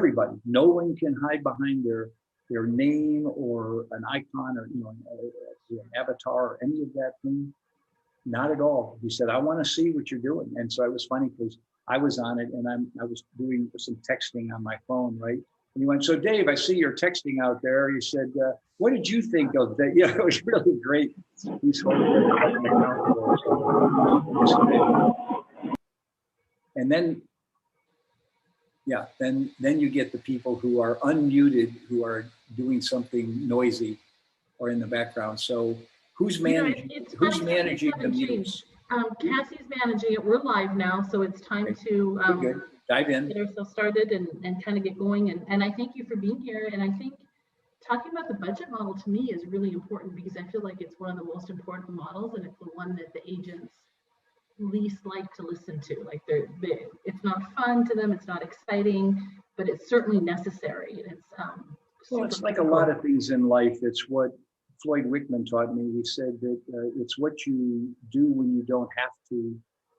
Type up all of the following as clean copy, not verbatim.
everybody. No one can hide behind their name or an icon or an avatar or any of that thing. Not at all. He said, I want to see what you're doing. And so it was funny because I was on it and I was doing some texting on my phone, right? And he went, so Dave, I see you're texting out there. He said, what did you think of that? Yeah, it was really great. He's holding an account for us. And then, yeah, then you get the people who are unmuted, who are doing something noisy or in the background. So who's managing the mutes? Cassie's managing it. We're live now, so it's time to dive in, get ourselves started and kind of get going. And I thank you for being here. And I think talking about the budget model to me is really important because I feel like it's one of the most important models, and it's the one that the agents least like to listen to. Like it's not fun to them, it's not exciting, but it's certainly necessary. And it's like a lot of things in life. It's what Floyd Wickman taught me. He said that it's what you do when you don't have to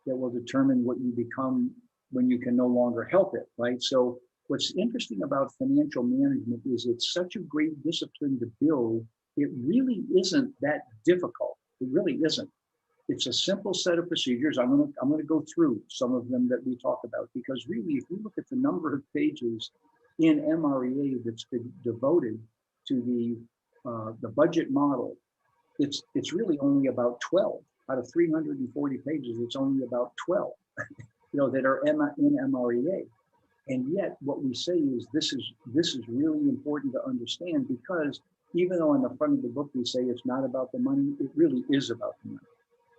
that will determine what you become when you can no longer help it, right? So what's interesting about financial management is it's such a great discipline to build. It really isn't that difficult. It really isn't. It's a simple set of procedures. I'm going to go through some of them that we talk about, because really, if you look at the number of pages in MREA that's been devoted to the budget model, it's really only about 12 out of 340 pages. It's only about 12, that are in MREA. And yet, what we say is this is really important to understand, because even though on the front of the book we say it's not about the money, it really is about the money.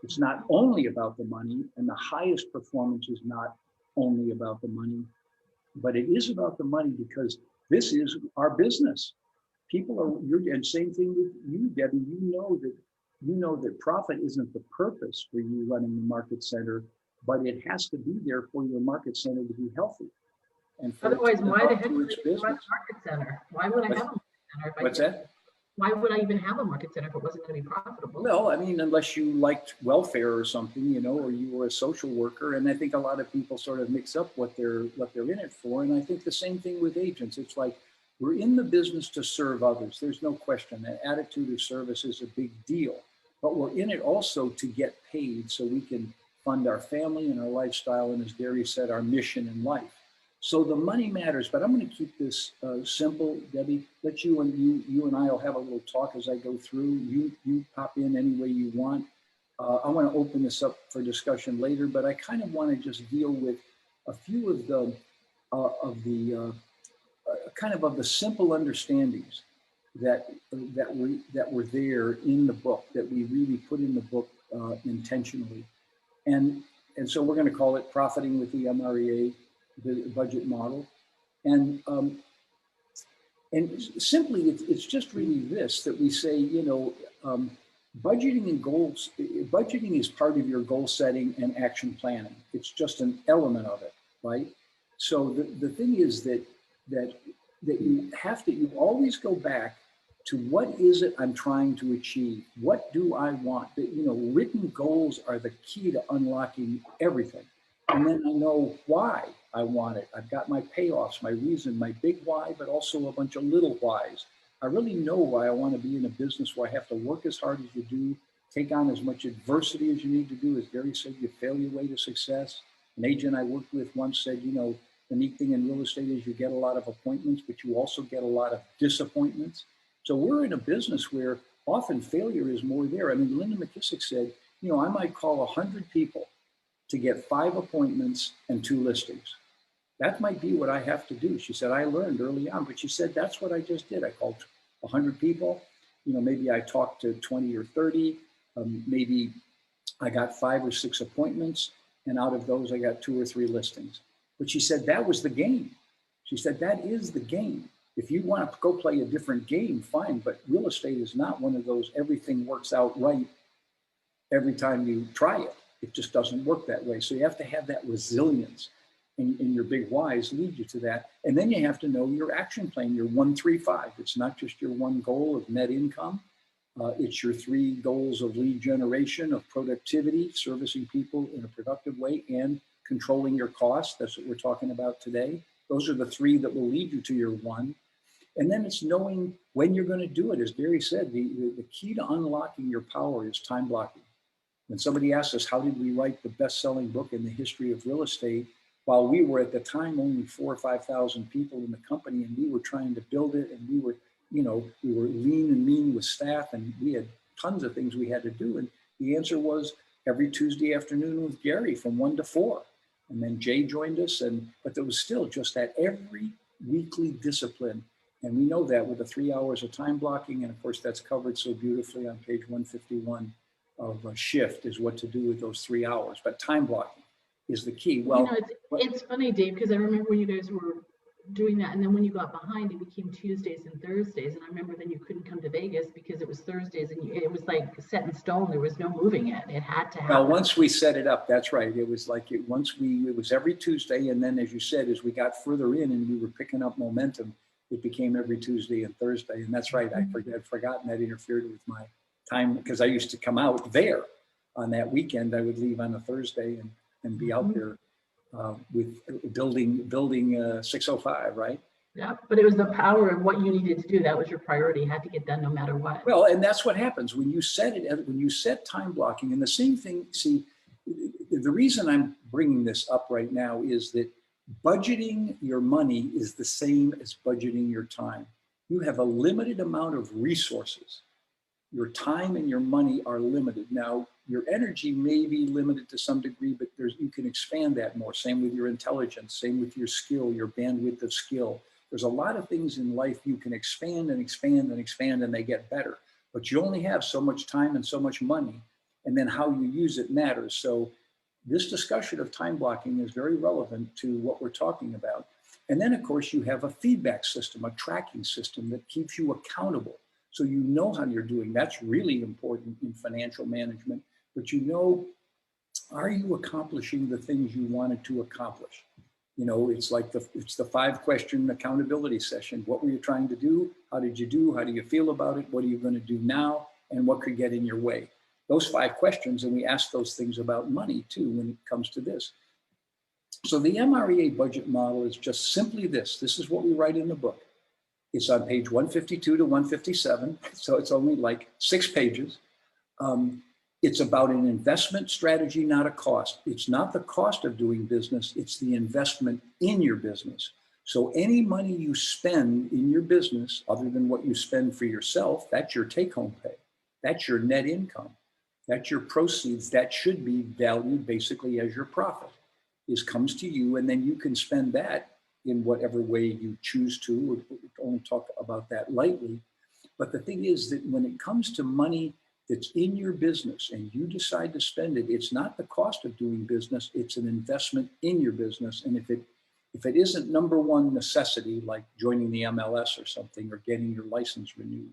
It's not only about the money, and the highest performance is not only about the money, but it is about the money because this is our business. And same thing with you, Debbie. You know that profit isn't the purpose for you running the market center, but it has to be there for your market center to be healthy. And otherwise, why the heck would I run a market center? Why would I have a market center? What's that? Why would I even have a market center if it wasn't going to be profitable? Well, I mean, unless you liked welfare or something, or you were a social worker. And I think a lot of people sort of mix up what they're in it for. And I think the same thing with agents. It's like we're in the business to serve others. There's no question that attitude of service is a big deal. But we're in it also to get paid so we can fund our family and our lifestyle. And as Gary said, our mission in life. So the money matters, but I'm going to keep this simple, Debbie. Let you and I will have a little talk as I go through. You pop in any way you want. I want to open this up for discussion later, but I kind of want to just deal with a few of the simple understandings that were there in the book, that we really put in the book intentionally, and so we're going to call it Profiting with the MREA. The budget model, and simply it's just really this, that we say, budgeting and goals. Budgeting is part of your goal setting and action planning. It's just an element of it, right? So the thing is that you always go back to what is it I'm trying to achieve? What do I want? Written goals are the key to unlocking everything. And then I know why I want it. I've got my payoffs, my reason, my big why, but also a bunch of little whys. I really know why I want to be in a business where I have to work as hard as you do, take on as much adversity as you need to do. As Gary said, you fail your way to success. An agent I worked with once said, the neat thing in real estate is you get a lot of appointments, but you also get a lot of disappointments. So we're in a business where often failure is more there. I mean, Linda McKissick said, I might call 100 people to get 5 appointments and 2 listings. That might be what I have to do. She said, I learned early on, but she said, that's what I just did. I called 100 people. Maybe I talked to 20 or 30. Maybe I got 5 or 6 appointments, and out of those, I got 2 or 3 listings. But she said, that was the game. She said, that is the game. If you want to go play a different game, fine, but real estate is not one of those everything works out right every time you try it. It just doesn't work that way. So you have to have that resilience, and your big whys lead you to that. And then you have to know your action plan, your 1, 3, 5. It's not just your one goal of net income. It's your 3 goals of lead generation, of productivity, servicing people in a productive way, and controlling your costs. That's what we're talking about today. Those are the three that will lead you to your one. And then it's knowing when you're going to do it. As Gary said, the key to unlocking your power is time blocking. When somebody asks us, how did we write the best-selling book in the history of real estate, while we were at the time only 4,000 or 5,000 people in the company, and we were trying to build it, and we were lean and mean with staff, and we had tons of things we had to do. And the answer was every Tuesday afternoon with Gary from 1 to 4. And then Jay joined us, but there was still just that every weekly discipline. And we know that with the 3 hours of time blocking, and of course that's covered so beautifully on page 151 of a shift is what to do with those 3 hours. But time blocking is the key. Well, it's funny, Dave, because I remember when you guys were doing that, and then when you got behind, it became Tuesdays and Thursdays. And I remember then you couldn't come to Vegas because it was Thursdays, and it was like set in stone. There was no moving it. It had to happen. Well, once we set it up, that's right. It was like it was every Tuesday, and then as you said, as we got further in and we were picking up momentum, it became every Tuesday and Thursday. And that's right. I'd forgotten that interfered with my time, because I used to come out there on that weekend. I would leave on a Thursday and be out there with building 605, right? Yeah, but it was the power of what you needed to do. That was your priority. You had to get done no matter what. Well, and that's what happens when you set time blocking. And the same thing, see, the reason I'm bringing this up right now is that budgeting your money is the same as budgeting your time. You have a limited amount of resources. Your time and your money are limited. Now, your energy may be limited to some degree, but you can expand that more. Same with your intelligence, same with your skill, your bandwidth of skill. There's a lot of things in life you can expand and expand and expand, and they get better. But you only have so much time and so much money, and then how you use it matters. So this discussion of time blocking is very relevant to what we're talking about. And then, of course, you have a feedback system, a tracking system that keeps you accountable. So you know how you're doing. That's really important in financial management. But you know, are you accomplishing the things you wanted to accomplish? You know, it's like the 5-question accountability session. What were you trying to do? How did you do? How do you feel about it? What are you going to do now? And what could get in your way? Those 5 questions, and we ask those things about money too when it comes to this. So the MREA budget model is just simply this. This is what we write in the book. It's on page 152 to 157, so it's only like 6 pages. It's about an investment strategy, not a cost. It's not the cost of doing business, it's the investment in your business. So any money you spend in your business, other than what you spend for yourself, that's your take-home pay. That's your net income. That's your proceeds. That should be valued basically as your profit. This comes to you, and then you can spend that in whatever way you choose to. We'll only talk about that lightly. But the thing is that when it comes to money that's in your business and you decide to spend it, it's not the cost of doing business, it's an investment in your business. And if it isn't number one necessity, like joining the MLS or something, or getting your license renewed,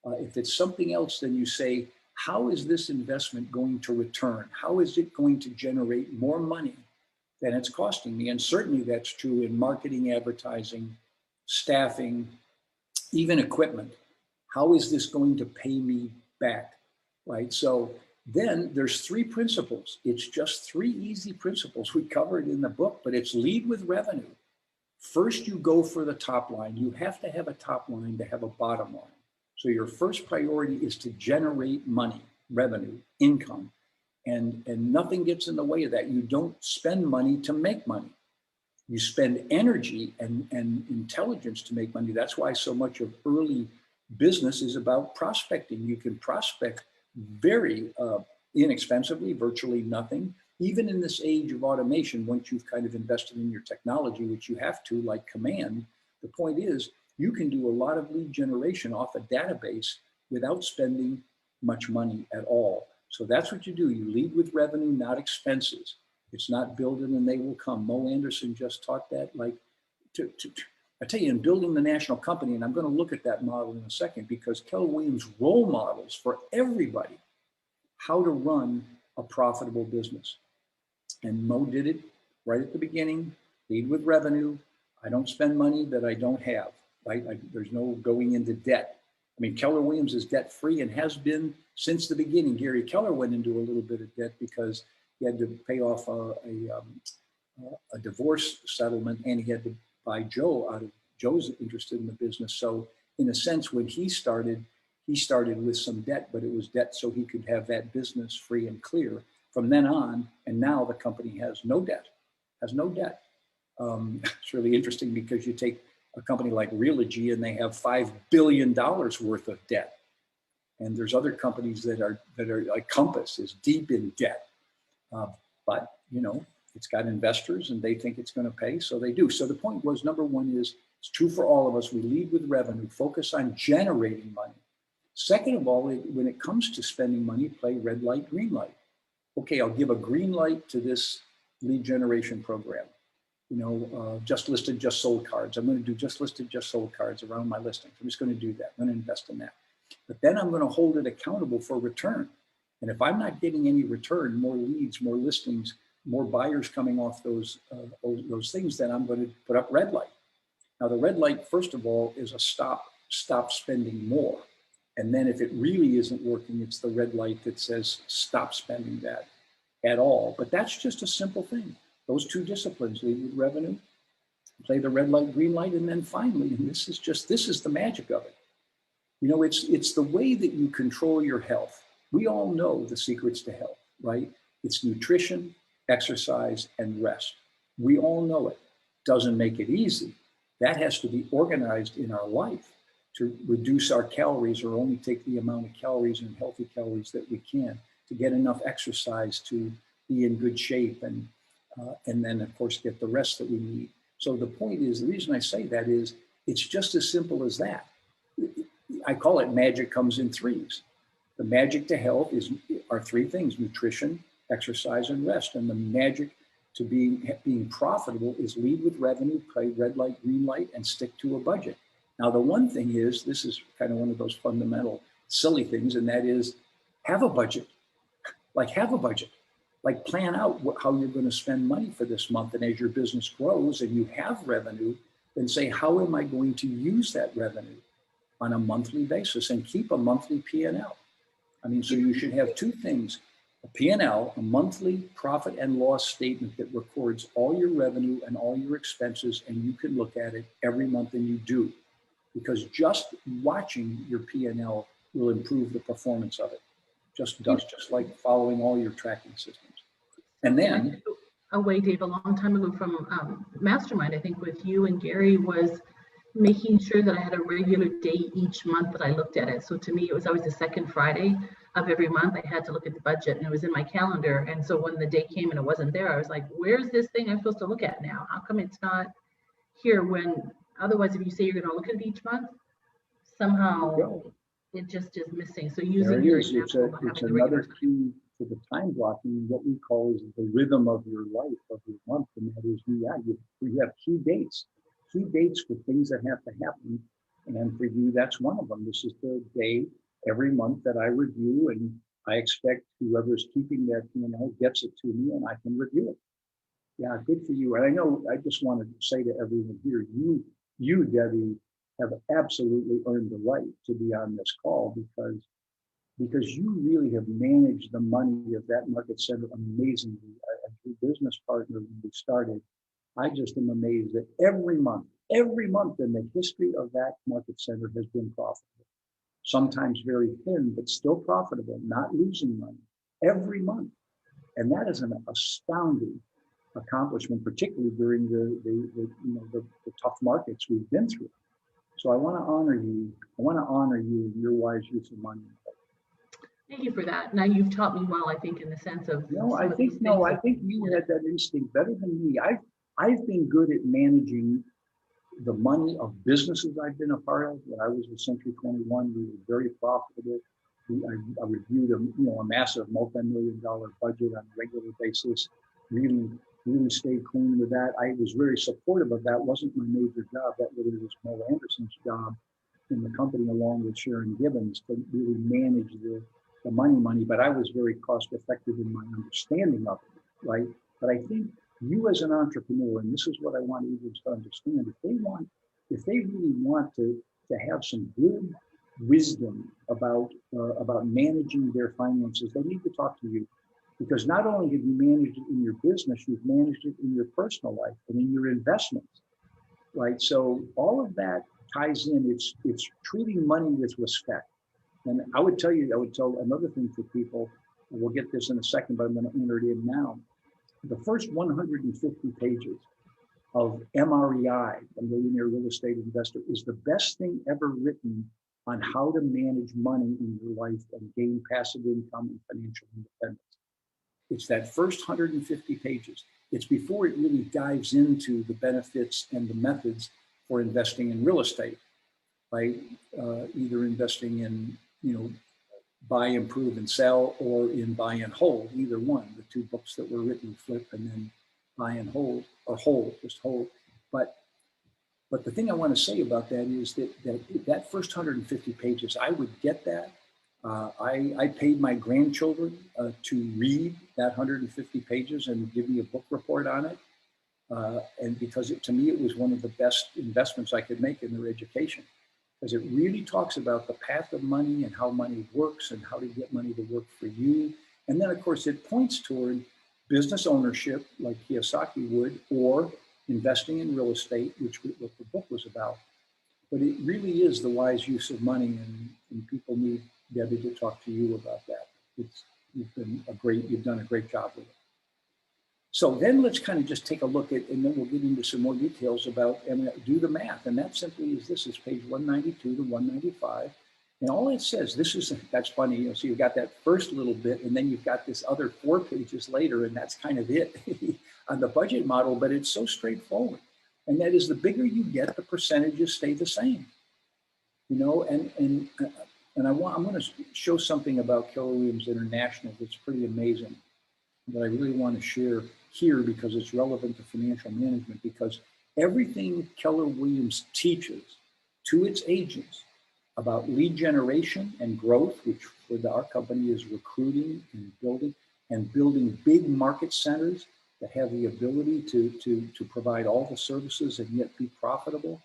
if it's something else, then you say, how is this investment going to return? How is it going to generate more money than it's costing me? And certainly that's true in marketing, advertising, staffing, even equipment. How is this going to pay me back, right? So then there's 3 principles. It's just 3 easy principles. We covered in the book, but it's lead with revenue. First, you go for the top line. You have to have a top line to have a bottom line. So your first priority is to generate money, revenue, income. And nothing gets in the way of that. You don't spend money to make money. You spend energy and intelligence to make money. That's why so much of early business is about prospecting. You can prospect very inexpensively, virtually nothing. Even in this age of automation, once you've kind of invested in your technology, which you have to, like Command, the point is you can do a lot of lead generation off a database without spending much money at all. So that's what you do. You lead with revenue, not expenses. It's not build it and they will come. Mo Anderson just taught that. Like, I tell you, in building the national company, and I'm going to look at that model in a second, because Keller Williams role models for everybody how to run a profitable business. And Mo did it right at the beginning. Lead with revenue. I don't spend money that I don't have. Right? There's no going into debt. I mean, Keller Williams is debt free and has been since the beginning. Gary Keller went into a little bit of debt because he had to pay off a divorce settlement, and he had to by Joe out of Joe's interested in the business. So in a sense, when he started with some debt, but it was debt so he could have that business free and clear. From then on, and now the company has no debt. It's really interesting because you take a company like Realogy and they have $5 billion worth of debt. And there's other companies that are like Compass is deep in debt. But, you know, it's got investors and they think it's going to pay, so they do. So the point was, number one is, it's true for all of us. We lead with revenue, focus on generating money. Second of all, when it comes to spending money, play red light, green light. Okay, I'll give a green light to this lead generation program. You know, just listed, just sold cards. I'm going to do just listed, just sold cards around my listings. I'm just going to do that. I'm going to invest in that. But then I'm going to hold it accountable for return. And if I'm not getting any return, more leads, more listings, more buyers coming off those things, then I'm going to put up red light. Now, the red light, first of all, is a stop spending more. And then if it really isn't working, it's the red light that says stop spending that at all. But that's just a simple thing. Those two disciplines, lead with revenue, play the red light, green light, and then finally, and this is the magic of it. You know, it's the way that you control your health. We all know the secrets to health, right? It's nutrition, exercise, and rest. We all know it. Doesn't make it easy. That has to be organized in our life to reduce our calories or only take the amount of calories and healthy calories that we can, to get enough exercise to be in good shape, and then of course get the rest that we need. So the point is, the reason I say that is, it's just as simple as that. I call it magic comes in threes. The magic to health are three things: nutrition, exercise, and rest. And the magic to being profitable is lead with revenue, play red light, green light, and stick to a budget. Now, the one thing is, this is kind of one of those fundamental silly things, and that is have a budget. Have a budget. Like plan out how you're going to spend money for this month. And as your business grows and you have revenue, then say, how am I going to use that revenue on a monthly basis, and keep a monthly P&L. I mean, so you should have two things: a P&L, a monthly profit and loss statement that records all your revenue and all your expenses, and you can look at it every month, and you do. Because just watching your P&L will improve the performance of it. Just like following all your tracking systems. And then away, Dave, a long time ago from Mastermind, I think with you and Gary, was making sure that I had a regular day each month that I looked at it. So to me, it was always the second Friday of every month. I had to look at the budget, and it was in my calendar. And so when the day came and it wasn't there, I was like, where's this thing I'm supposed to look at now? How come it's not here? When otherwise, if you say you're going to look at it each month, somehow it just is missing. So using your example, it's another key to the time blocking, what we call is the rhythm of your life, of your month. And that is, you have key dates for things that have to happen. And for you, that's one of them. This is the day every month that I review, and I expect whoever's keeping that P&L gets it to me and I can review it. Yeah, good for you. And I know, I just want to say to everyone here, you, Debbie, have absolutely earned the right to be on this call, because you really have managed the money of that market center amazingly. As your business partner when we started, I just am amazed that every month in the history of that market center has been profitable. Sometimes very thin, but still profitable, not losing money every month. And that is an astounding accomplishment, particularly during the tough markets we've been through. So I want to honor you. I want to honor you and your wise use of money. Thank you for that. Now you've taught me well, I think, in the sense of I think you had that instinct better than me. I've been good at managing the money of businesses I've been a part of. When I was with Century 21, we were very profitable. I reviewed a massive multi-million-dollar budget on a regular basis. Really stayed clean with that. I was very supportive of that. Wasn't my major job. That really was Mel Anderson's job in the company, along with Sharon Gibbons, to really manage the money. But I was very cost effective in my understanding of it, right? But I think you as an entrepreneur, and this is what I want agents to understand, if they really want to have some good wisdom about managing their finances, they need to talk to you. Because not only have you managed it in your business, you've managed it in your personal life and in your investments. right? So all of that ties in. It's treating money with respect. And I would tell you, I would tell another thing for people, and we'll get this in a second, but I'm going to enter it in now. The first 150 pages of MREI, a Millionaire Real Estate Investor, is the best thing ever written on how to manage money in your life and gain passive income and financial independence. It's that first 150 pages. It's before it really dives into the benefits and the methods for investing in real estate, right? Either investing in, buy, improve, and sell, or in buy and hold, either one. The two books that were written, Flip and then Buy and Hold, or Hold, just Hold. But the thing I want to say about that is that first 150 pages, I would get that. I paid my grandchildren to read that 150 pages and give me a book report on it. And because to me, it was one of the best investments I could make in their education, because it really talks about the path of money and how money works and how to get money to work for you. And then, of course, it points toward business ownership, like Kiyosaki would, or investing in real estate, which what the book was about. But it really is the wise use of money, and people need Debbie to talk to you about that. You've done a great job with it. So then let's kind of just take a look at, and then we'll get into some more details about, and do the math. And that simply is this is page 192 to 195. And all it says, that's funny. So you've got that first little bit, and then you've got this other 4 pages later, and that's kind of it on the budget model, but it's so straightforward. And that is, the bigger you get, the percentages stay the same. And I'm going to show something about Keller Williams International that's pretty amazing, that I really want to share here because it's relevant to financial management, because everything Keller Williams teaches to its agents about lead generation and growth, which for our company is recruiting and building big market centers that have the ability to provide all the services and yet be profitable.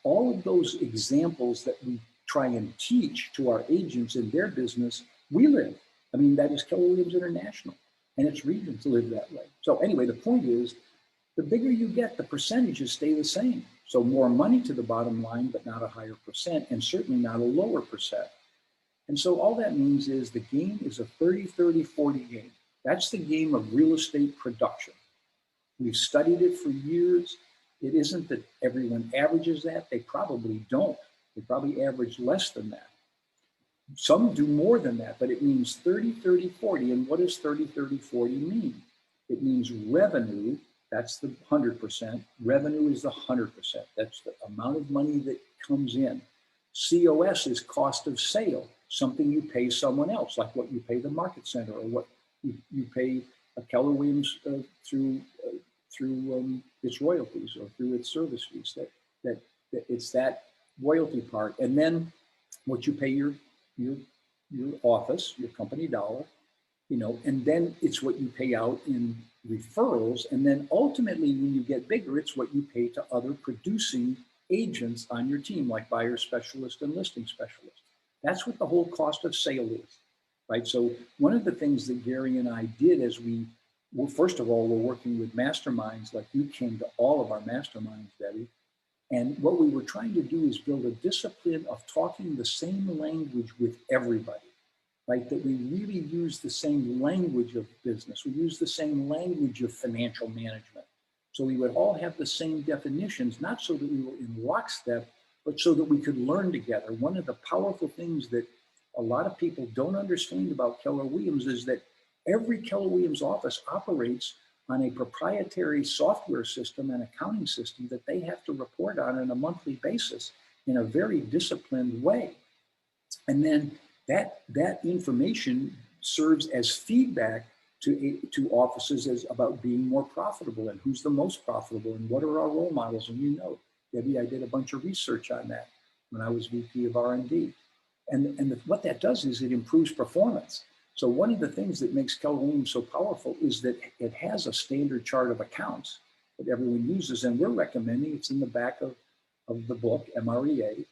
All of those examples that we try and teach to our agents in their business, we live. I mean, that is Keller Williams International, and its regions live that way. So anyway, the point is, the bigger you get, the percentages stay the same. So more money to the bottom line, but not a higher percent, and certainly not a lower percent. And so all that means is the game is a 30-30-40 game. That's the game of real estate production. We've studied it for years. It isn't that everyone averages that. They probably don't. They probably average less than that. Some do more than that, but it means 30-30-40. And what does 30-30-40 mean? It means revenue, that's the 100%. Revenue is the 100%. That's the amount of money that comes in. COS is cost of sale, something you pay someone else, like what you pay the market center, or what you pay a Keller Williams through its royalties or through its service fees. That it's that royalty part, and then what you pay your office, your company dollar, and then it's what you pay out in referrals, and then ultimately when you get bigger, it's what you pay to other producing agents on your team, like buyer specialist and listing specialist. That's what the whole cost of sale is, right? So one of the things that Gary and I did well, first of all, we're working with masterminds, like you came to all of our masterminds, Debbie. And what we were trying to do is build a discipline of talking the same language with everybody, right? That we really use the same language of business. We use the same language of financial management. So we would all have the same definitions, not so that we were in lockstep, but so that we could learn together. One of the powerful things that a lot of people don't understand about Keller Williams is that every Keller Williams office operates on a proprietary software system and accounting system that they have to report on a monthly basis in a very disciplined way. And then that information serves as feedback to offices as about being more profitable and who's the most profitable and what are our role models. And Debbie, I did a bunch of research on that when I was VP of R&D. And what that does is it improves performance. So one of the things that makes Keller Williams so powerful is that it has a standard chart of accounts that everyone uses, and we're recommending, it's in the back of the book, MREA,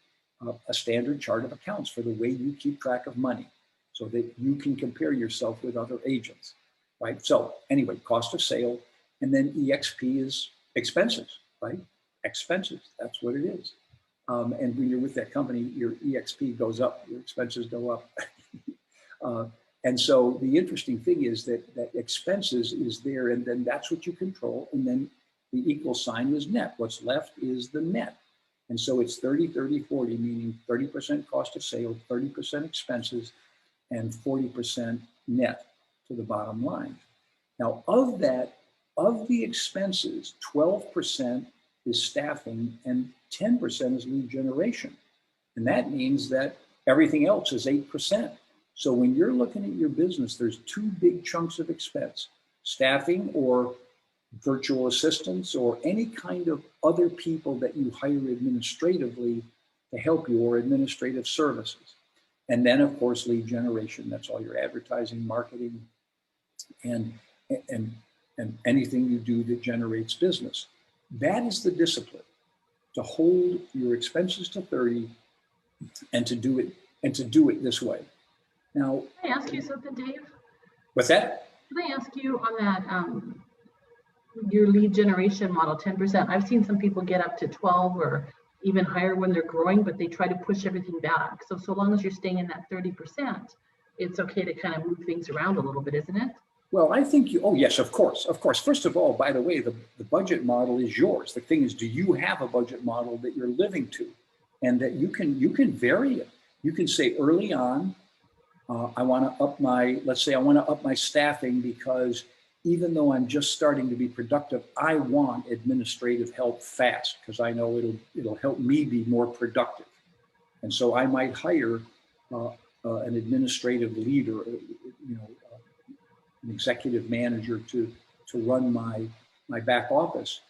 a standard chart of accounts for the way you keep track of money so that you can compare yourself with other agents, right? So anyway, cost of sale, and then EXP is expenses, right? expenses. That's what it is. And when you're with that company, your EXP goes up, your expenses go up. And so the interesting thing is that expenses is there, and then that's what you control. And then the equal sign is net. What's left is the net. And so it's 30, 30, 40, meaning 30% cost of sale, 30% expenses, and 40% net to the bottom line. Now, of the expenses, 12% is staffing and 10% is lead generation. And that means that everything else is 8%. So when you're looking at your business, there's two big chunks of expense: staffing or virtual assistants or any kind of other people that you hire administratively to help you, or administrative services. And then of course, lead generation. That's all your advertising, marketing, and anything you do that generates business. That is the discipline, to hold your expenses to 30 and to do it this way. Now, can I ask you something, Dave? What's that? Can I ask you on that, your lead generation model, 10%? I've seen some people get up to 12 or even higher when they're growing, but they try to push everything back. So long as you're staying in that 30%, it's okay to kind of move things around a little bit, isn't it? Well, I think oh yes, of course. First of all, by the way, the budget model is yours. The thing is, do you have a budget model that you're living to, and that you can vary it? You can say early on, I want to up my staffing, because even though I'm just starting to be productive, I want administrative help fast, because I know it'll help me be more productive. And so I might hire an administrative leader, an executive manager to run my back office.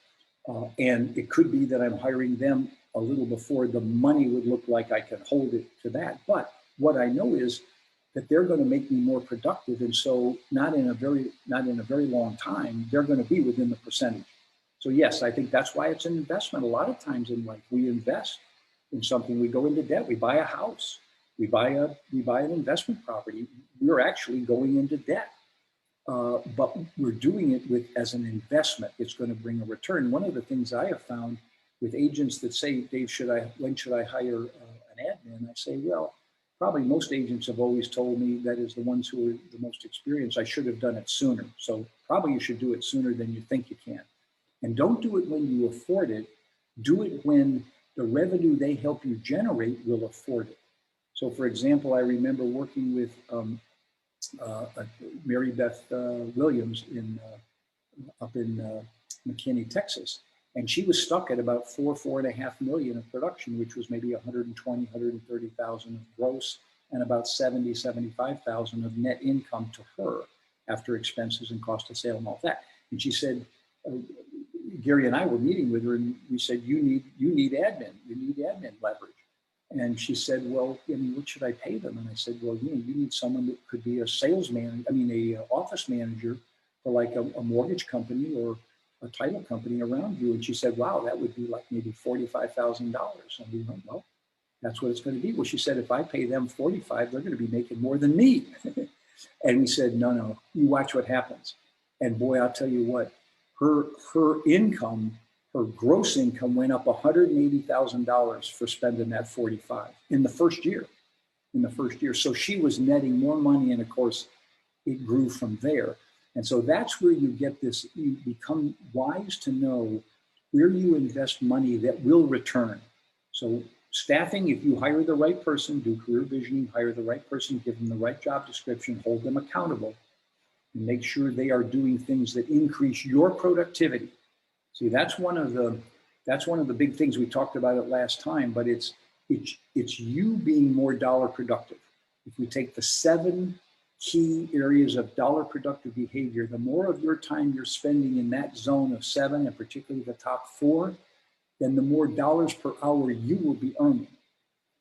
And it could be that I'm hiring them a little before the money would look like I can hold it to that. But what I know is that they're going to make me more productive. And so not in a very long time, they're going to be within the percentage. So yes, I think that's why it's an investment. A lot of times in life, we invest in something, we go into debt, we buy a house, we buy an investment property. We're actually going into debt. But we're doing it as an investment. It's going to bring a return. One of the things I have found with agents that say, Dave, when should I hire an admin? I say, well, probably most agents have always told me, that is the ones who are the most experienced, I should have done it sooner. So probably you should do it sooner than you think you can. And don't do it when you afford it. Do it when the revenue they help you generate will afford it. So for example, I remember working with Mary Beth Williams up in McKinney, Texas. And she was stuck at about $4.5 million of production, which was maybe 120, 130,000 of gross and about 70, 75,000 of net income to her after expenses and cost of sale and all that. And she said, Gary and I were meeting with her, and we said, you need admin leverage. And she said, well, what should I pay them? And I said, well, you need someone that could be a office manager for like a mortgage company or a title company around you. And she said, wow, that would be like maybe $45,000. And we went, well, that's what it's going to be. Well, she said, if I pay them 45, they're going to be making more than me. And we said, no, you watch what happens. And boy, I'll tell you what, her income, her gross income went up $180,000 for spending that 45 in the first year. So she was netting more money, and of course it grew from there. And so that's where you get this, you become wise to know where you invest money that will return. So staffing, if you hire the right person, do career visioning, hire the right person, give them the right job description, hold them accountable, and make sure they are doing things that increase your productivity. See, that's one of the big things. We talked about it last time, but it's you being more dollar productive. If we take the 7 key areas of dollar productive behavior, the more of your time you're spending in that zone of 7, and particularly the top 4, then the more dollars per hour you will be earning.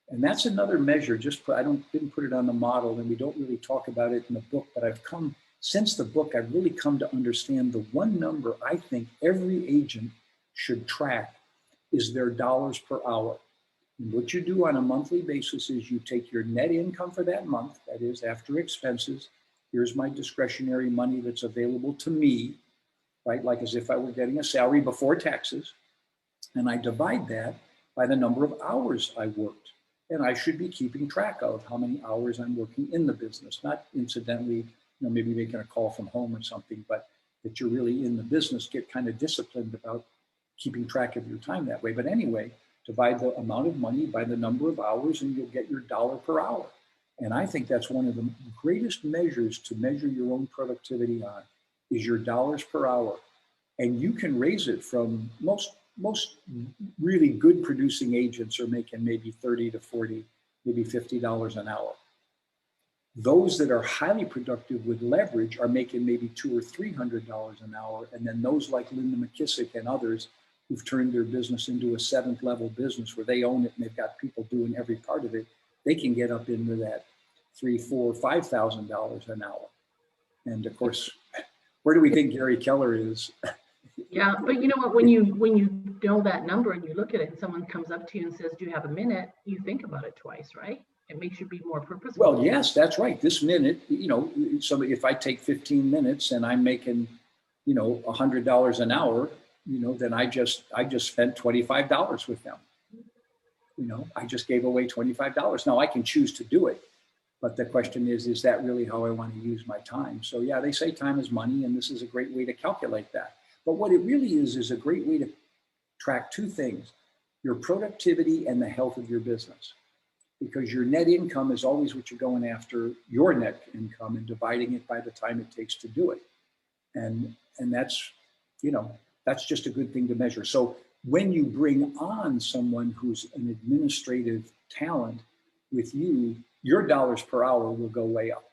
And that's another measure. Didn't put it on the model, and we don't really talk about it in the book, but since the book, I've really come to understand the one number I think every agent should track is their dollars per hour. And what you do on a monthly basis is you take your net income for that month, that is after expenses. Here's my discretionary money that's available to me, right? Like as if I were getting a salary before taxes. And I divide that by the number of hours I worked. And I should be keeping track of how many hours I'm working in the business, not incidentally, maybe making a call from home or something, but that you're really in the business. Get kind of disciplined about keeping track of your time that way. But anyway, divide the amount of money by the number of hours and you'll get your dollar per hour. And I think that's one of the greatest measures to measure your own productivity on is your dollars per hour. And you can raise it from most really good producing agents are making maybe 30 to 40, maybe $50 an hour. Those that are highly productive with leverage are making maybe $200 or $300 an hour. And then those like Linda McKissick and others who've turned their business into a 7th level business where they own it and they've got people doing every part of it, they can get up into that $3,000, $4,000, $5,000 an hour. And of course, where do we think Gary Keller is? Yeah, but you know what, when you know that number and you look at it and someone comes up to you and says, do you have a minute? You think about it twice, right? It makes you be more purposeful. Well, yes, that's right. This minute, so if I take 15 minutes and I'm making, $100 an hour, then I just spent $25 with them. I just gave away $25. Now I can choose to do it. But the question is that really how I want to use my time? So yeah, they say time is money, and this is a great way to calculate that. But what it really is a great way to track two things, your productivity and the health of your business. Because your net income is always what you're going after, your net income, and dividing it by the time it takes to do it. And that's, that's just a good thing to measure. So when you bring on someone who's an administrative talent with you, your dollars per hour will go way up.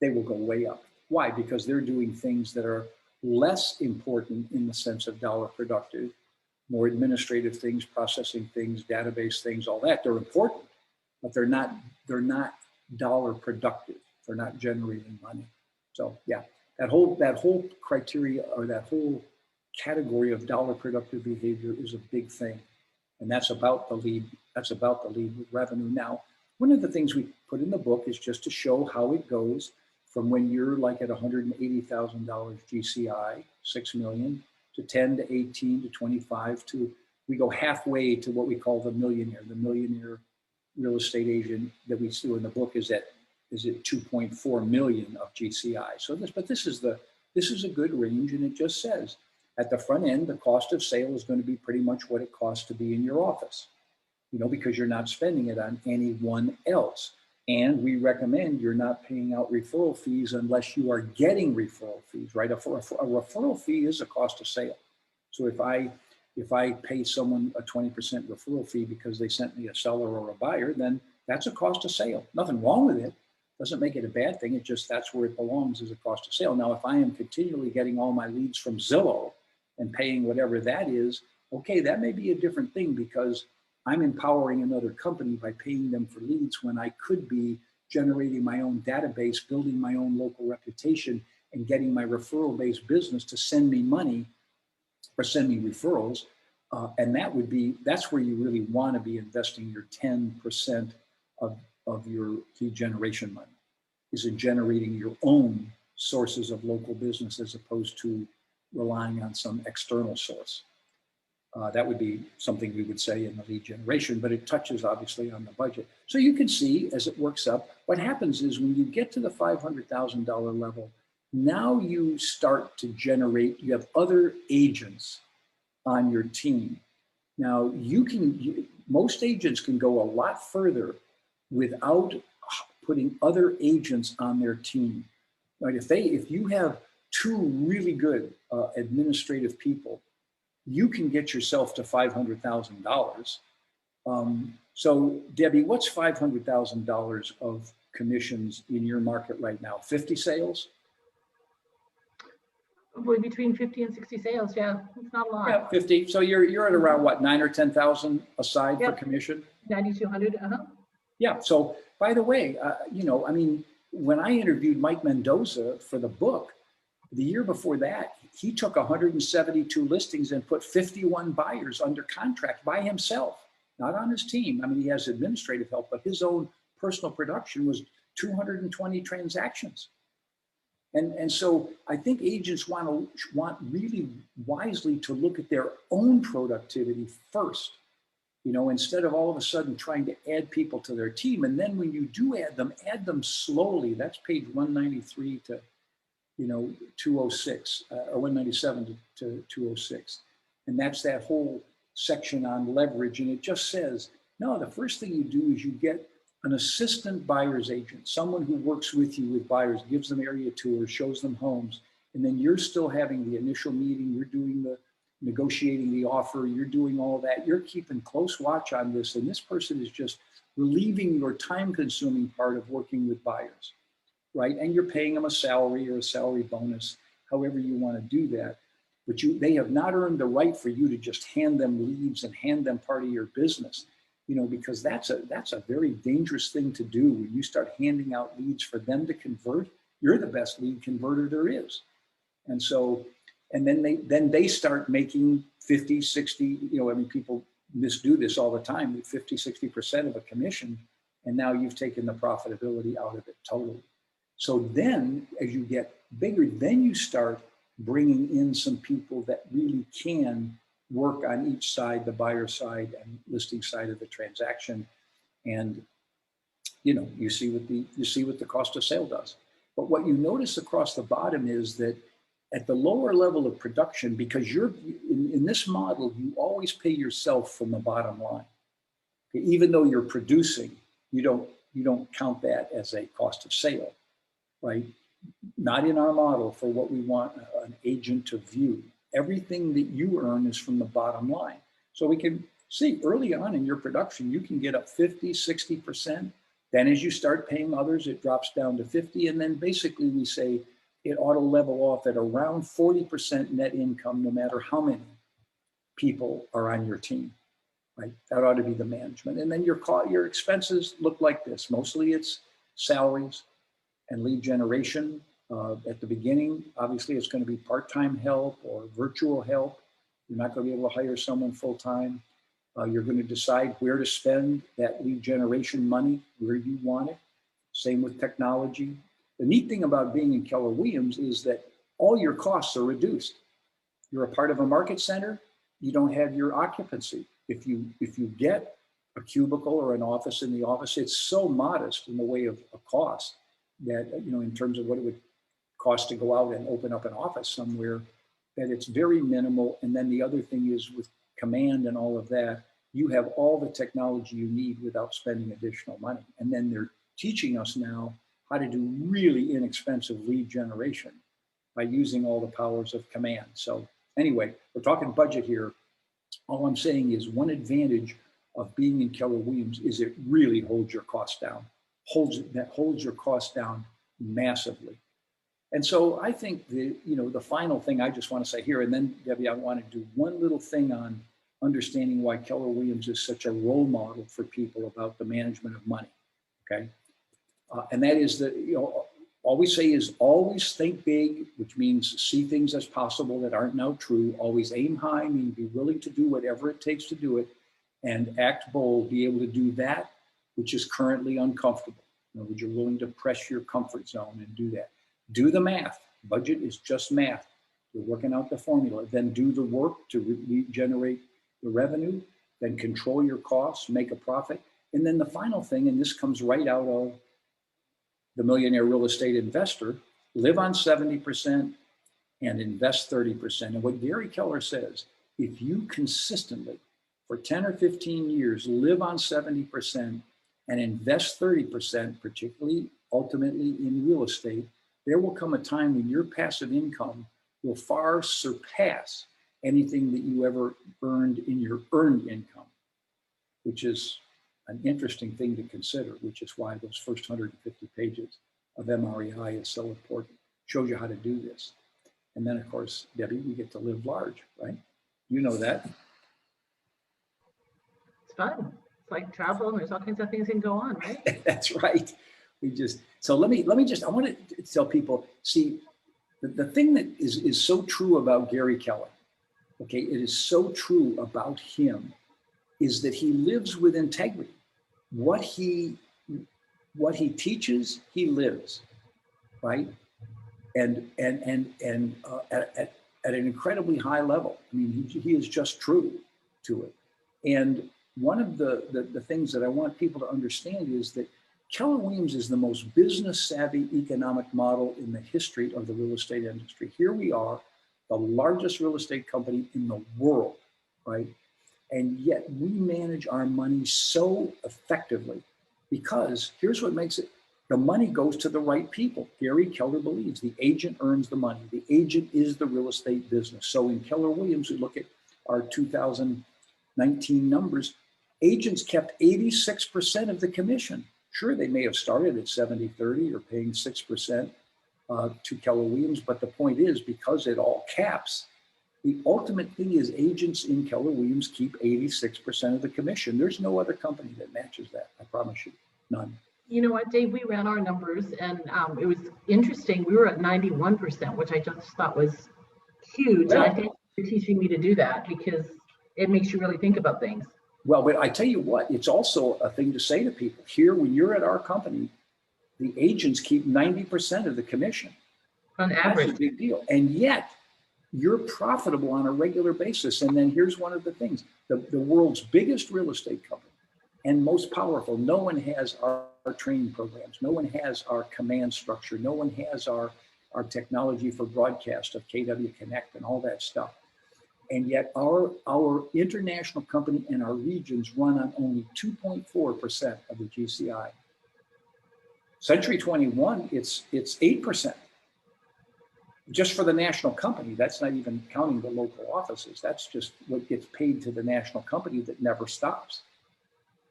They will go way up. Why? Because they're doing things that are less important in the sense of dollar productive, more administrative things, processing things, database things, all that. They're important, but they're not dollar productive. They're not generating money. So yeah, that whole criteria or that whole category of dollar productive behavior is a big thing. And that's about the lead. That's about the lead with revenue. Now, one of the things we put in the book is just to show how it goes from when you're like at $180,000 GCI, 6 million, to 10 to 18 to 25 to, we go halfway to what we call the millionaire. The millionaire real estate agent that we do in the book is at 2.4 million of GCI. So this is a good range, and it just says at the front end, the cost of sale is going to be pretty much what it costs to be in your office, because you're not spending it on anyone else. And we recommend you're not paying out referral fees unless you are getting referral fees, right? A referral fee is a cost of sale. So if I pay someone a 20% referral fee because they sent me a seller or a buyer, then that's a cost of sale. Nothing wrong with it. Doesn't make it a bad thing. It just, that's where it belongs, as a cost of sale. Now, if I am continually getting all my leads from Zillow and paying whatever that is, okay, that may be a different thing because I'm empowering another company by paying them for leads when I could be generating my own database, building my own local reputation, and getting my referral-based business to send me money or send me referrals. And that's where you really want to be investing your 10% of your lead generation money, is in generating your own sources of local business as opposed to relying on some external source. That would be something we would say in the lead generation, but it touches obviously on the budget. So you can see as it works up, what happens is when you get to the $500,000 level, now you start to generate, you have other agents on your team. Now most agents can go a lot further without putting other agents on their team. Right? If you have two really good administrative people, you can get yourself to $500,000. So Debbie, what's $500,000 of commissions in your market right now? 50 sales? Between 50 and 60 sales, yeah, it's not a lot. Yeah, 50. So you're at around what, 9 or 10,000 aside for commission? 9,200. Yeah. So by the way, when I interviewed Mike Mendoza for the book, the year before that, he took 172 listings and put 51 buyers under contract by himself, not on his team. I mean, he has administrative help, but his own personal production was 220 transactions. And so I think agents want really wisely to look at their own productivity first, instead of all of a sudden trying to add people to their team. And then when you do add them slowly. That's page 193 to 206, or 197 to 206. And that's that whole section on leverage. And it just says, no, the first thing you do is you get an assistant buyer's agent, someone who works with you with buyers, gives them area tours, shows them homes, and then you're still having the initial meeting, you're doing the negotiating the offer, you're doing all that, you're keeping close watch on this, and this person is just relieving your time-consuming part of working with buyers, right? And you're paying them a salary or a salary bonus, however you want to do that. But they have not earned the right for you to just hand them leads and hand them part of your business. Because that's a very dangerous thing to do. When you start handing out leads for them to convert, you're the best lead converter there is. And so, and then they start making 50, 60, people misdo this all the time, with 50, 60% of a commission. And now you've taken the profitability out of it totally. So then as you get bigger, then you start bringing in some people that really can work on each side, the buyer side and listing side of the transaction. And, you see what the cost of sale does. But what you notice across the bottom is that at the lower level of production, because you're in this model, you always pay yourself from the bottom line. Even though you're producing, you don't count that as a cost of sale, right? Not in our model for what we want an agent to view. Everything that you earn is from the bottom line. So we can see early on in your production, you can get up 50, 60%. Then as you start paying others, it drops down to 50. And then basically we say it ought to level off at around 40% net income, no matter how many people are on your team, right? That ought to be the management. And then your expenses look like this. Mostly it's salaries and lead generation. At the beginning, obviously, it's going to be part-time help or virtual help. You're not going to be able to hire someone full-time. You're going to decide where to spend that lead generation money, where you want it. Same with technology. The neat thing about being in Keller Williams is that all your costs are reduced. You're a part of a market center. You don't have your occupancy. If you get a cubicle or an office in the office, it's so modest in the way of a cost that, in terms of what it would cost to go out and open up an office somewhere, that it's very minimal. And then the other thing is with command and all of that, you have all the technology you need without spending additional money. And then they're teaching us now how to do really inexpensive lead generation by using all the powers of command. So anyway, we're talking budget here. All I'm saying is one advantage of being in Keller Williams is it really holds your costs down, holds your costs down massively. And so I think the final thing I just want to say here, and then Debbie, I want to do one little thing on understanding why Keller Williams is such a role model for people about the management of money. Okay, and that is that all we say is always think big, which means see things as possible that aren't now true. Always aim high, meaning be willing to do whatever it takes to do it, and act bold, be able to do that which is currently uncomfortable. In other words, you're willing to press your comfort zone and do that. Do the math. Budget is just math. You're working out the formula. Then do the work to generate the revenue. Then control your costs, make a profit. And then the final thing, and this comes right out of the Millionaire Real Estate Investor, live on 70% and invest 30%. And what Gary Keller says, if you consistently, for 10 or 15 years, live on 70% and invest 30%, particularly ultimately in real estate, there will come a time when your passive income will far surpass anything that you ever earned in your earned income, which is an interesting thing to consider, which is why those first 150 pages of MREA is so important. Shows you how to do this. And then, of course, Debbie, we get to live large, right? You know that. It's fun. It's like travel, and there's all kinds of things that can go on, right? That's right. So let me just, I want to tell people, see, the thing that is so true about Gary Keller, okay, it is so true about him, is that he lives with integrity. What he teaches, he lives, right? at an incredibly high level. I mean, he is just true to it. And one of the things that I want people to understand is that Keller Williams is the most business savvy economic model in the history of the real estate industry. Here we are, the largest real estate company in the world, right? And yet we manage our money so effectively because here's what makes it, the money goes to the right people. Gary Keller believes the agent earns the money. The agent is the real estate business. So in Keller Williams, we look at our 2019 numbers, agents kept 86% of the commission. Sure, they may have started at 70-30 or paying 6% to Keller Williams, but the point is, because it all caps, the ultimate thing is agents in Keller Williams keep 86% of the commission. There's no other company that matches that, I promise you, none. You know what, Dave, we ran our numbers and it was interesting. We were at 91%, which I just thought was huge. Well, and I think you're teaching me to do that because it makes you really think about things. Well, but I tell you what, it's also a thing to say to people. Here, when you're at our company, the agents keep 90% of the commission. On average. That's a big deal. And yet, you're profitable on a regular basis. And then here's one of the things. The world's biggest real estate company and most powerful, no one has our training programs. No one has our command structure. No one has our technology for broadcast of KW Connect and all that stuff. And yet our international company and our regions run on only 2.4% of the GCI. Century 21, it's 8%. Just for the national company, that's not even counting the local offices. That's just what gets paid to the national company that never stops.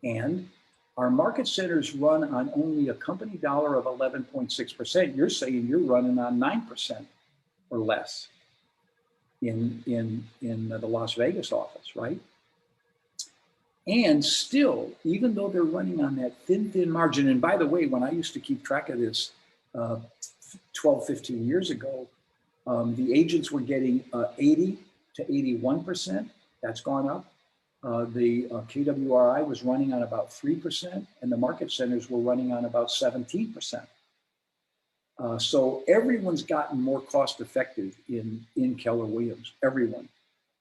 And our market centers run on only a company dollar of 11.6%. You're saying you're running on 9% or less in the Las Vegas office, right? And still, even though they're running on that thin margin, and by the way, when I used to keep track of this 12, 15 years ago, the agents were getting 80 to 81%. That's gone up. The KWRI was running on about 3%, and the market centers were running on about 17%. So everyone's gotten more cost effective in Keller Williams, everyone.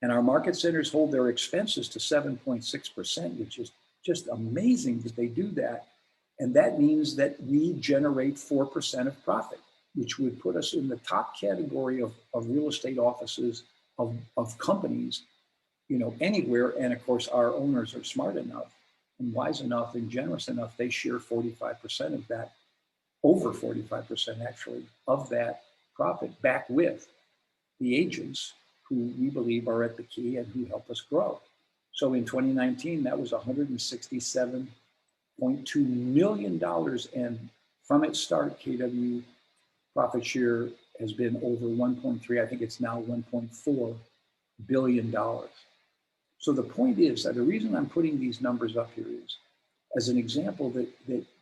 And our market centers hold their expenses to 7.6%, which is just amazing that they do that. And that means that we generate 4% of profit, which would put us in the top category of real estate offices of companies, you know, anywhere. And of course, our owners are smart enough and wise enough and generous enough. They share 45% of that, over 45% actually, of that profit back with the agents who we believe are at the key and who help us grow. So in 2019, that was $167.2 million. And from its start, KW profit share has been over 1.3, I think it's now $1.4 billion. So the point is that the reason I'm putting these numbers up here is as an example that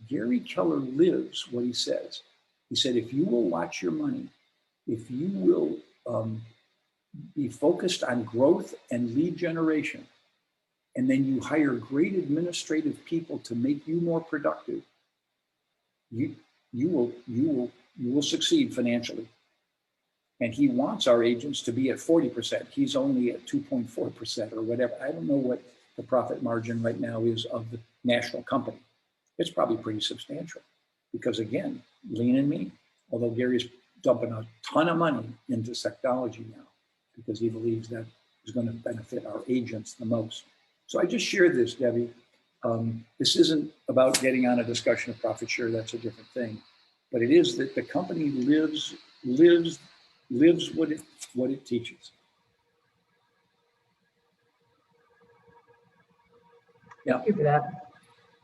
Gary Keller lives what he says. He said, if you will watch your money, if you will be focused on growth and lead generation, and then you hire great administrative people to make you more productive, you will succeed financially. And he wants our agents to be at 40%. He's only at 2.4% or whatever. I don't know what the profit margin right now is of the national company. It's probably pretty substantial because again, lean and mean, although Gary's dumping a ton of money into technology now because he believes that is going to benefit our agents the most. So I just shared this, Debbie. This isn't about getting on a discussion of profit share. That's a different thing. But it is that the company lives what it teaches. Yeah. Thank you for that.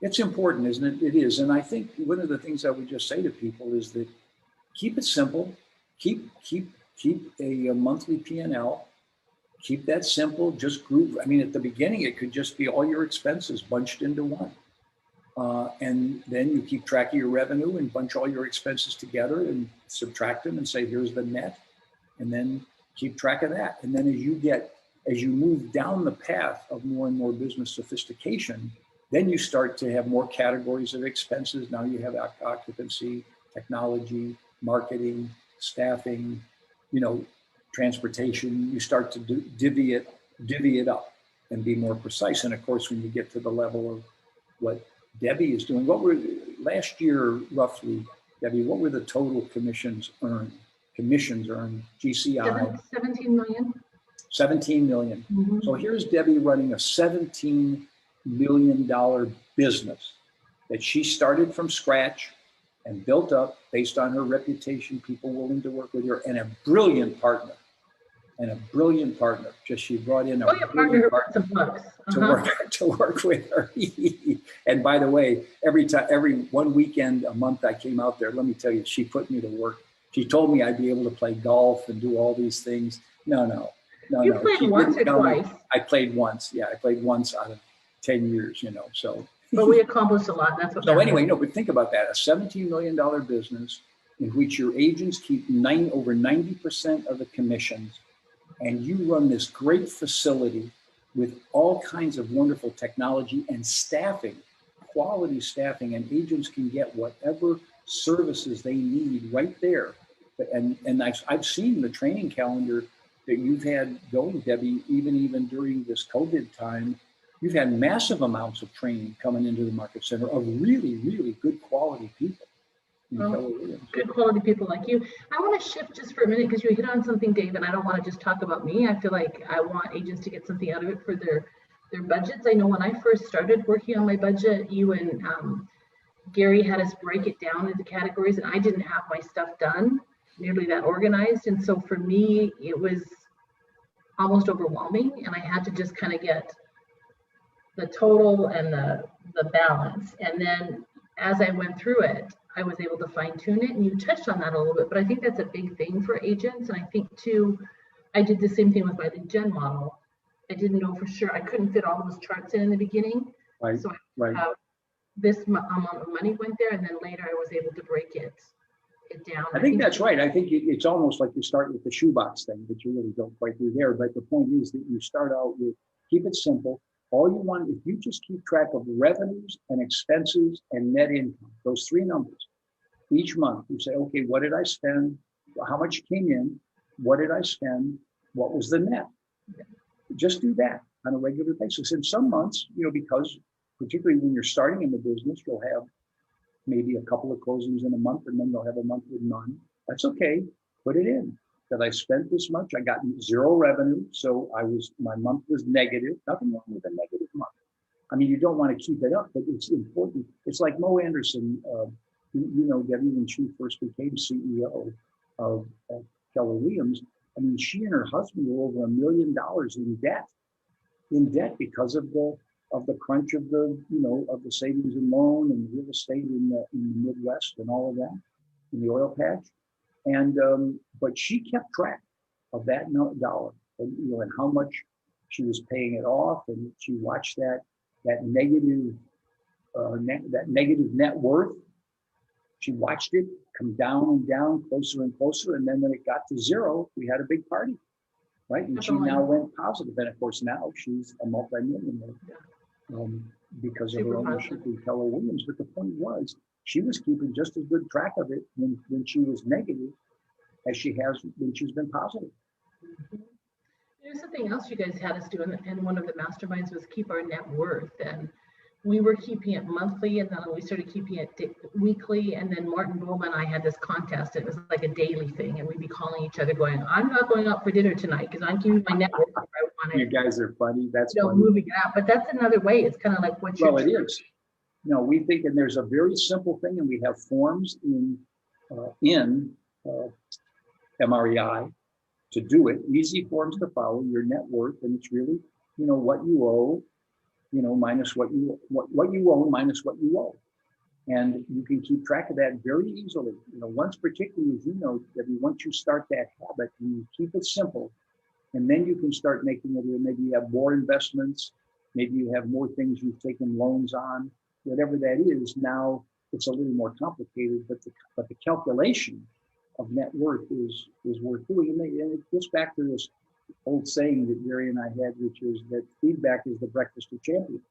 It's important, isn't it? It is. And I think one of the things I would just say to people is that keep it simple. Keep a monthly P&L. Keep that simple. Just group. I mean, at the beginning, it could just be all your expenses bunched into one. And then you keep track of your revenue and bunch all your expenses together and subtract them and say, here's the net. And then keep track of that. And then as you move down the path of more and more business sophistication, then you start to have more categories of expenses. Now you have occupancy, technology, marketing, staffing, transportation. You start to divvy it up and be more precise. And of course, when you get to the level of what Debbie is doing, last year roughly, Debbie, what were the total commissions earned? GCI 17 million. 17 million. Mm-hmm. So here's Debbie running a $17 million business that she started from scratch and built up based on her reputation, people willing to work with her, and a brilliant partner. Just she brought in a brilliant partner to work with her. And by the way, every 1 weekend a month I came out there, let me tell you, she put me to work. She told me I'd be able to play golf and do all these things. No. You played once or twice? I played once. Yeah, I played once out of 10 years, so. But we accomplished a lot. That's what. So anyway, but think about that. A $17 million business in which your agents keep over 90% of the commissions, and you run this great facility with all kinds of wonderful technology and staffing, quality staffing, and agents can get whatever services they need right there. And I've seen the training calendar that you've had going, Debbie, even during this COVID time. You've had massive amounts of training coming into the Market Center of really, really good quality people. Good quality people like you. I want to shift just for a minute because you hit on something, Dave, and I don't want to just talk about me. I feel like I want agents to get something out of it for their budgets. I know when I first started working on my budget, you and Gary had us break it down into categories, and I didn't have my stuff done nearly that organized. And so for me, it was almost overwhelming, and I had to just kind of get the total and the balance. And then as I went through it, I was able to fine tune it. And you touched on that a little bit, but I think that's a big thing for agents. And I think too, I did the same thing with my lead gen model. I didn't know for sure. I couldn't fit all those charts in the beginning. Right. So this amount of money went there, and then later I was able to break it down. I think that's right. I think it's almost like you start with the shoebox thing, but you really don't quite do there. But the point is that you start out with, keep it simple. All you want, if you just keep track of revenues and expenses and net income, those three numbers, each month you say, okay, what did I spend? How much came in? What did I spend? What was the net? Just do that on a regular basis. In some months, because particularly when you're starting in the business, you'll have maybe a couple of closings in a month, and then you'll have a month with none. That's okay. Put it in. That I spent this much. I got zero revenue, so my month was negative. Nothing wrong with a negative month. I mean, you don't want to keep it up, but it's important. It's like Mo Anderson, Debbie, when she first became CEO of Keller Williams. I mean, she and her husband were over $1 million in debt because of the crunch of the savings and loan and real estate in the Midwest and all of that, in the oil patch. And but she kept track of that dollar, and how much she was paying it off, and she watched that negative net worth. She watched it come down and down, closer and closer, and then when it got to zero, we had a big party, right? And she now went positive, and of course now she's a multimillionaire because of her ownership in Keller Williams. But the point was, she was keeping just as good track of it when she was negative as she has when she's been positive. There's something else you guys had us do, and one of the masterminds was keep our net worth. And we were keeping it monthly, and then we started keeping it weekly. And then Martin Bowman and I had this contest. It was like a daily thing, and we'd be calling each other going, I'm not going out for dinner tonight because I'm keeping my net worth. You guys are funny. That's funny. Moving it out. But that's another way. It's kind of like what you're it is. We think, and there's a very simple thing, and we have forms in MREA to do it. Easy forms to follow. Your net worth, and it's really, what you owe, minus what you own minus what you owe, and you can keep track of that very easily. Once, particularly as once you start that habit and you keep it simple, and then you can start making it. Maybe you have more investments. Maybe you have more things you've taken loans on. Whatever that is, now it's a little more complicated, but the calculation of net worth is worth doing. And it gets back to this old saying that Gary and I had, which is that feedback is the breakfast of champions.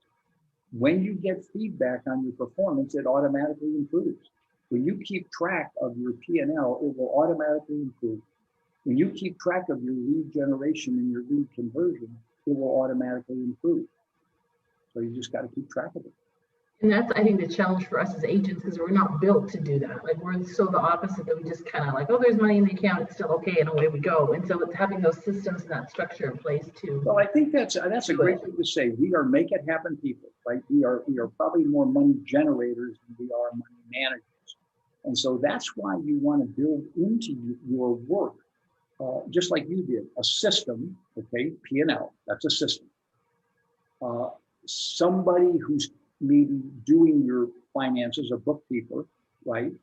When you get feedback on your performance, it automatically improves. When you keep track of your P&L, it will automatically improve. When you keep track of your lead generation and your lead conversion, it will automatically improve. So you just got to keep track of it. And that's, I think, the challenge for us as agents, because we're not built to do that. Like, we're so the opposite, that we just kind of like, oh, there's money in the account, it's still okay, and away we go. And so it's having those systems and that structure in place too. Well, I think that's a great thing to say. We are make it happen people, right? We are probably more money generators than we are money managers. And so that's why you want to build into your work, just like you did, a system, okay, P&L, that's a system. Somebody who's maybe doing your finances, a bookkeeper, right?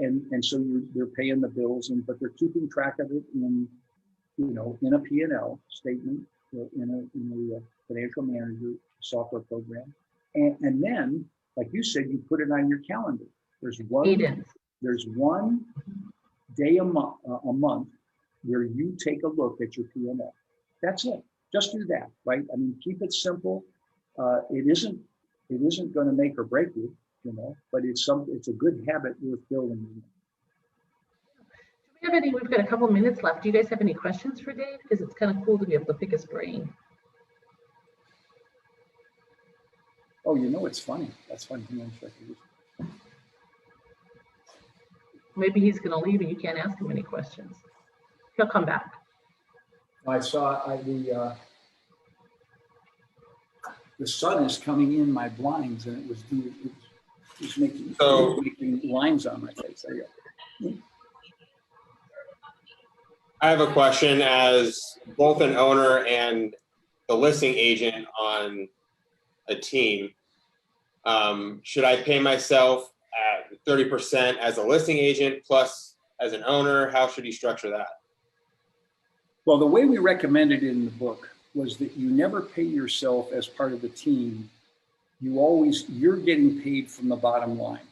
And so they're paying the bills, but they're keeping track of it in a P&L statement, in a financial manager software program. And then, like you said, you put it on your calendar. There's one day a month where you take a look at your P&L. That's it. Just do that, right? I mean, keep it simple. It isn't going to make or break you, but it's a good habit worth building. We've got a couple minutes left. Do you guys have any questions for Dave? Because it's kind of cool to be able to pick his brain. Oh, it's funny. That's funny. Maybe he's going to leave and you can't ask him any questions. He'll come back. I saw the sun is coming in my blinds, and it was making lines on my face. There you go. I have a question as both an owner and the listing agent on a team. Should I pay myself at 30% as a listing agent plus as an owner? How should you structure that? Well, the way we recommended it in the book was that you never pay yourself as part of the team. You're getting paid from the bottom line.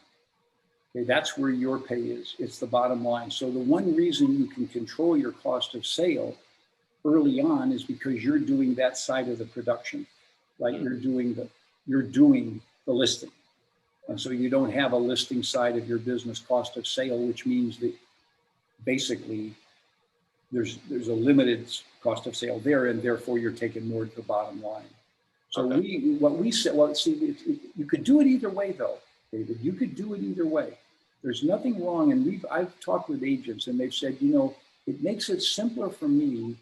Okay, that's where your pay is. It's the bottom line. So the one reason you can control your cost of sale early on is because you're doing that side of the production, right? You're doing the listing. And so you don't have a listing side of your business cost of sale, which means that basically there's a limited cost of sale there, and therefore you're taking more to the bottom line. So okay. What we said, you could do it either way though, David. You could do it either way. There's nothing wrong, and I've talked with agents and they've said, it makes it simpler for me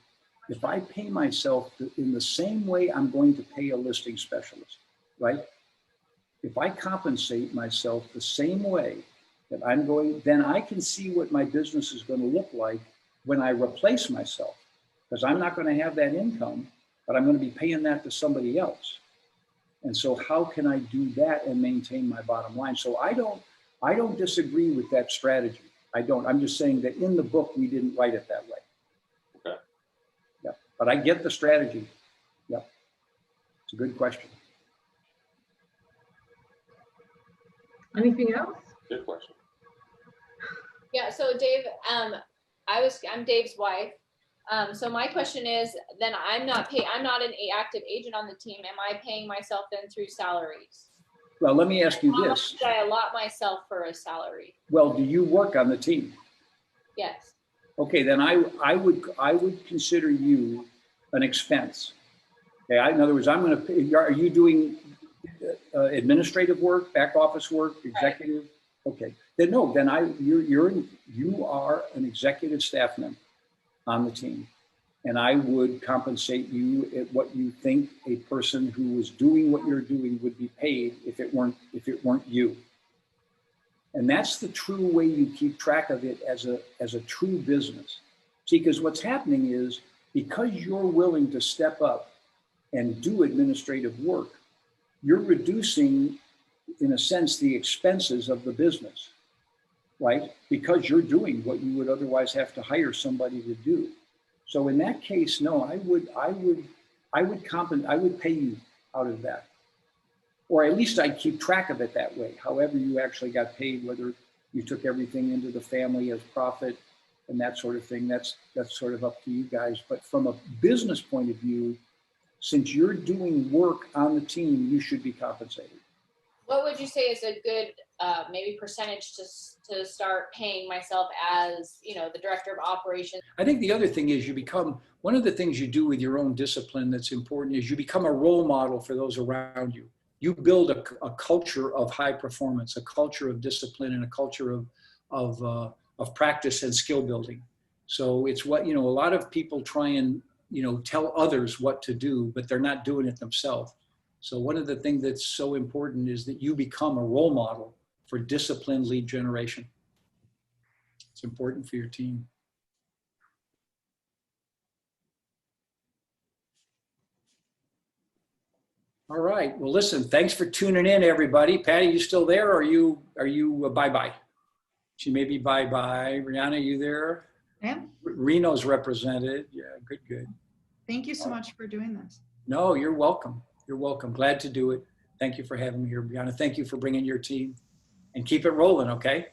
if I pay myself in the same way I'm going to pay a listing specialist, right? If I compensate myself the same way that I'm going, then I can see what my business is going to look like when I replace myself, because I'm not going to have that income, but I'm going to be paying that to somebody else. And so how can I do that and maintain my bottom line? So I don't disagree with that strategy. I don't. I'm just saying that in the book, we didn't write it that way. Okay. Yeah, but I get the strategy. Yeah, it's a good question. Anything else? Good question. Yeah. So Dave, I'm Dave's wife. So my question is, then I'm not an active agent on the team. Am I paying myself then through salaries? Well, let me ask you How this. much should I allot myself for a salary? Well, do you work on the team? Yes. Okay, then I would consider you an expense. Okay, in other words, I'm going to pay. Are you doing administrative work, back office work, executive? Right. Okay, then no. Then you are an executive staff member on the team, and I would compensate you at what you think a person who was doing what you're doing would be paid if it weren't you. And that's the true way you keep track of it as a true business. See, because what's happening is, because you're willing to step up and do administrative work, you're reducing, in a sense, the expenses of the business, right? Because you're doing what you would otherwise have to hire somebody to do. So in that case, no, I would pay you out of that. Or at least I'd keep track of it that way. However you actually got paid, whether you took everything into the family as profit and that sort of thing, that's sort of up to you guys. But from a business point of view, since you're doing work on the team, you should be compensated. What would you say is a good maybe percentage to start paying myself as, you know, the director of operations. I think the other thing is you become, one of the things you do with your own discipline that's important is you become a role model for those around you. You build a culture of high performance, a culture of discipline, and a culture of practice and skill building. So it's what, you know, a lot of people try and, you know, tell others what to do, but they're not doing it themselves. So one of the things that's so important is that you become a role model for disciplined lead generation. It's important for your team. All right. Well, listen, thanks for tuning in, everybody. Patty, you still there? Or are you bye-bye? She may be bye-bye. Rihanna, you there? Yeah. Reno's represented. Yeah, good. Thank you so much for doing this. No, you're welcome. You're welcome. Glad to do it. Thank you for having me here, Brianna. Thank you for bringing your team, and keep it rolling, okay?